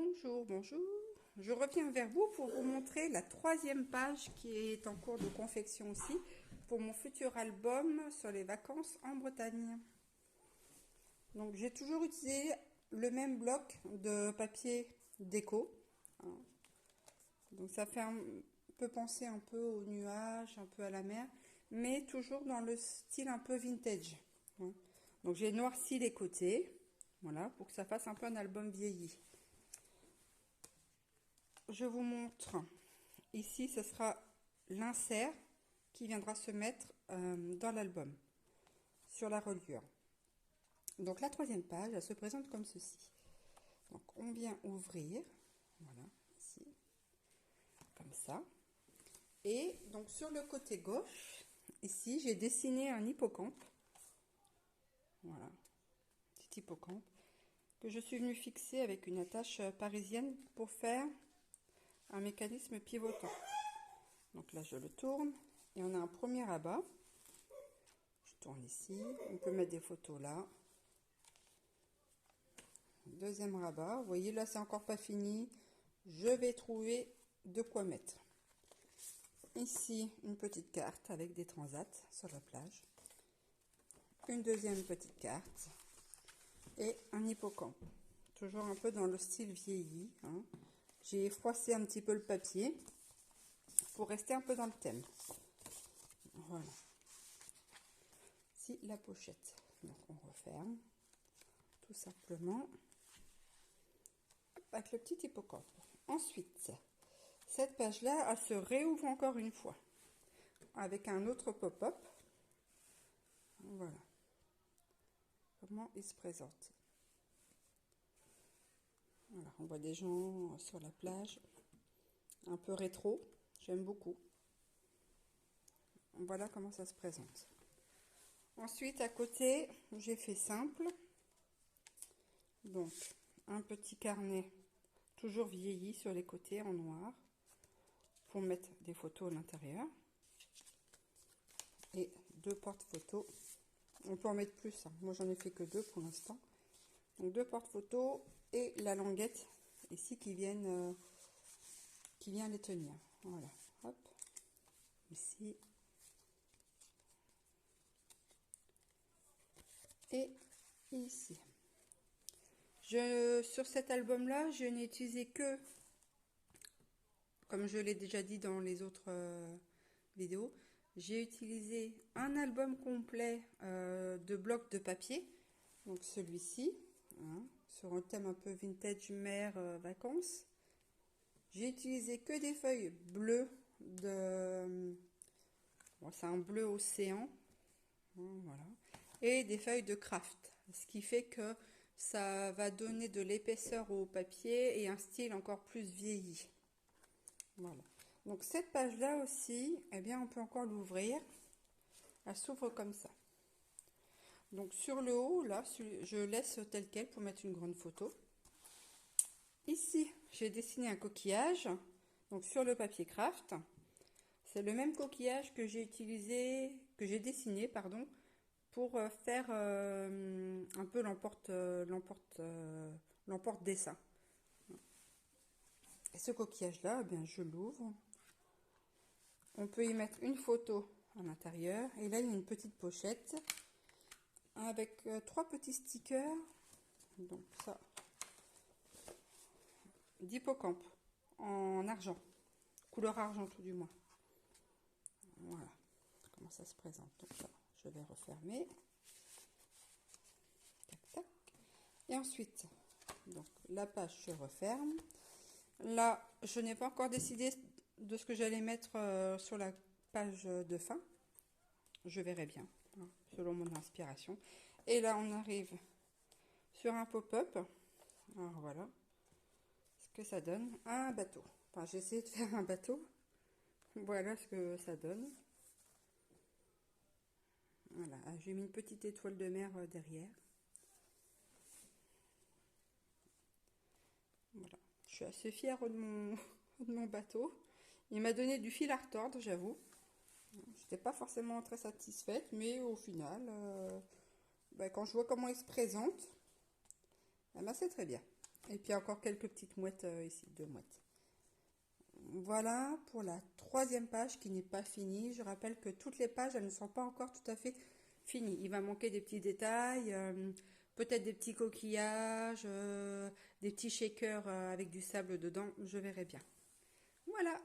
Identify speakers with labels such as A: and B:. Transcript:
A: Bonjour, bonjour. Je reviens vers vous pour vous montrer la troisième page qui est en cours de confection aussi pour mon futur album sur les vacances en Bretagne. Donc j'ai toujours utilisé le même bloc de papier déco. Donc ça fait un peu penser un peu aux nuages, un peu à la mer, mais toujours dans le style un peu vintage. Donc j'ai noirci les côtés, voilà, pour que ça fasse un peu un album vieilli. Je vous montre ici, ce sera l'insert qui viendra se mettre dans l'album sur la reliure. Donc la troisième page, elle se présente comme ceci. Donc on vient ouvrir, voilà, ici, comme ça. Et donc sur le côté gauche, ici, j'ai dessiné un hippocampe. Voilà, petit hippocampe que je suis venue fixer avec une attache parisienne pour faire un mécanisme pivotant. Donc là, je le tourne et on a un premier rabat. Je tourne ici. On peut mettre des photos là. Deuxième rabat. Vous voyez, là, c'est encore pas fini. Je vais trouver de quoi mettre. Ici, une petite carte avec des transats sur la plage. Une deuxième petite carte. Et un hippocampe. Toujours un peu dans le style vieilli. J'ai froissé un petit peu le papier pour rester un peu dans le thème. Voilà. Ici, la pochette. Donc, on referme tout simplement avec le petit hippocampe. Ensuite, cette page-là, elle se réouvre encore une fois avec un autre pop-up. Voilà. Comment il se présente. Voilà, on voit des gens sur la plage. Un peu rétro. J'aime beaucoup. Voilà comment ça se présente. Ensuite, à côté, j'ai fait simple. Donc, un petit carnet, toujours vieilli sur les côtés en noir, pour mettre des photos à l'intérieur. Et deux porte-photos. On peut en mettre plus. Moi, j'en ai fait que deux pour l'instant. Donc, deux porte-photos et la languette ici qui vient les tenir. Voilà. Hop. Ici. Et ici. Sur cet album-là, je n'ai utilisé que, comme je l'ai déjà dit dans les autres vidéos, j'ai utilisé un album complet de blocs de papier, donc celui-ci, sur un thème un peu vintage mer vacances. J'ai utilisé que des feuilles bleues bon, c'est un bleu océan, voilà, et des feuilles de craft, ce qui fait que ça va donner de l'épaisseur au papier et un style encore plus vieilli. Voilà. Donc cette page-là aussi, eh bien, on peut encore l'ouvrir. Elle s'ouvre comme ça. Donc sur le haut, là, je laisse tel quel pour mettre une grande photo. Ici, j'ai dessiné un coquillage, donc sur le papier craft. C'est le même coquillage que j'ai dessiné, pardon, pour faire un peu l'emporte-dessin. Et ce coquillage-là, eh bien, je l'ouvre. On peut y mettre une photo à l'intérieur. Et là, il y a une petite pochette avec trois petits stickers. Donc ça, d'hippocampe en argent, couleur argent tout du moins. Voilà comment ça se présente. Donc ça, je vais refermer. Tac, tac. Et ensuite, donc la page se referme. Là, je n'ai pas encore décidé de ce que j'allais mettre sur la page de fin. Je verrai bien, selon mon inspiration. Et là, on arrive sur un pop-up. Alors voilà ce que ça donne. Un bateau. Enfin, j'ai essayé de faire un bateau. Voilà ce que ça donne. Voilà, j'ai mis une petite étoile de mer derrière. Voilà, je suis assez fière de mon bateau. Il m'a donné du fil à retordre, j'avoue. Je n'étais pas forcément très satisfaite, mais au final, quand je vois comment il se présente, c'est très bien. Et puis encore quelques petites mouettes ici, 2 mouettes. Voilà pour la troisième page qui n'est pas finie. Je rappelle que toutes les pages, elles ne sont pas encore tout à fait finies. Il va manquer des petits détails, peut-être des petits coquillages, des petits shakers avec du sable dedans. Je verrai bien. Voilà.